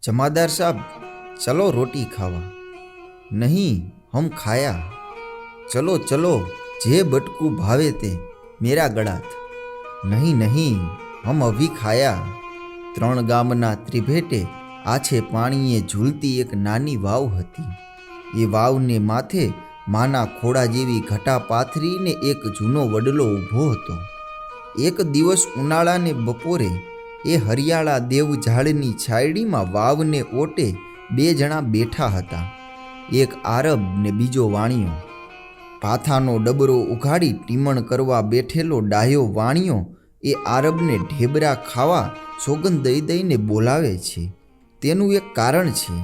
जमादार साहब, चलो रोटी खावा। नहीं, हम खाया। चलो चलो, जे बटकू भावे ते मेरा गળાથ। नहीं नहीं, हम अभी खाया। 3 ગામના ત્રિભેટે આછે પાણીએ ઝૂલતી એક નાની વાવ હતી। એ વાવને માથે માના ખોડા જેવી ઘટા પાથરીને એક જૂનો વડલો ઊભો હતો। એક દિવસ ઉનાળાને બપોરે એ હરિયાળા દેવ ઝાડની છાયડીમાં વાવને ઓટે 2 જણા બેઠા હતા, એક આરબ ને બીજો વાણિયો। પાથાનો ડબરો ઉઘાડી ટીમણ કરવા બેઠેલો ડાહ્યો વાણિયો એ આરબને ઢેબરા ખાવા સોગંદ દઈ દઈને બોલાવે છે। તેનું એક કારણ છે।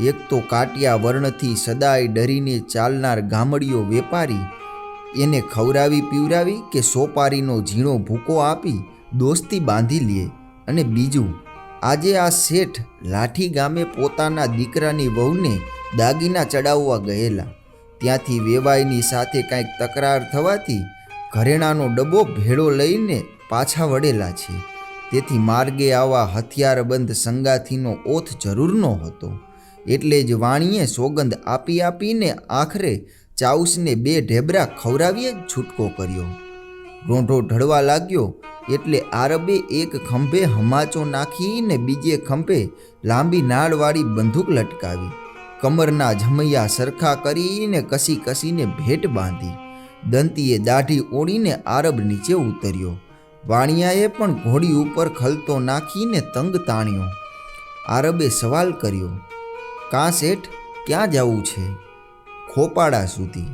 એક તો કાટિયા વર્ણથી સદાય ડરીને ચાલનાર ગામડિયો વેપારી એને ખવડાવી પીવડાવી કે સોપારીનો ઝીણો ભૂકો આપી દોસ્તી બાંધી લે, અને બીજું, આજે આ શેઠ લાઠી ગામે પોતાના દીકરાની વહુને દાગીના ચડાવવા ગયેલા। ત્યાંથી વેવાઈની સાથે કાંઈક તકરાર થવાથી ઘરેણાનો ડબ્બો ભેળો લઈને પાછા વળેલા છે। તેથી માર્ગે આવા હથિયારબંધ સંગાથીનો ઓથ જરૂર નહોતો, એટલે જ વાણીએ સોગંદ આપી આપીને આખરે ચાઉસને 2 ઢેબરા ખવડાવીએ જ છૂટકો કર્યો। રોંઢો ઢળવા લાગ્યો એટલે આરબે એક ખંભે હમાચો નાખીને બીજે ખંભે લાંબી નાળવાળી બંદૂક લટકાવી, કમરના જમૈયા સરખા કરીને કસીને ભેટ બાંધી, દંતીએ દાઢી ઓળીને આરબ નીચે ઉતર્યો। વાણિયાએ પણ ઘોડી ઉપર ખલતો નાખીને તંગ તાણ્યો। આરબે સવાલ કર્યો, કાં શેઠ, ક્યાં જવું છે? ખોપાડા સુધી।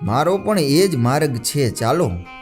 મારો પણ એ જ માર્ગ છે, ચાલો।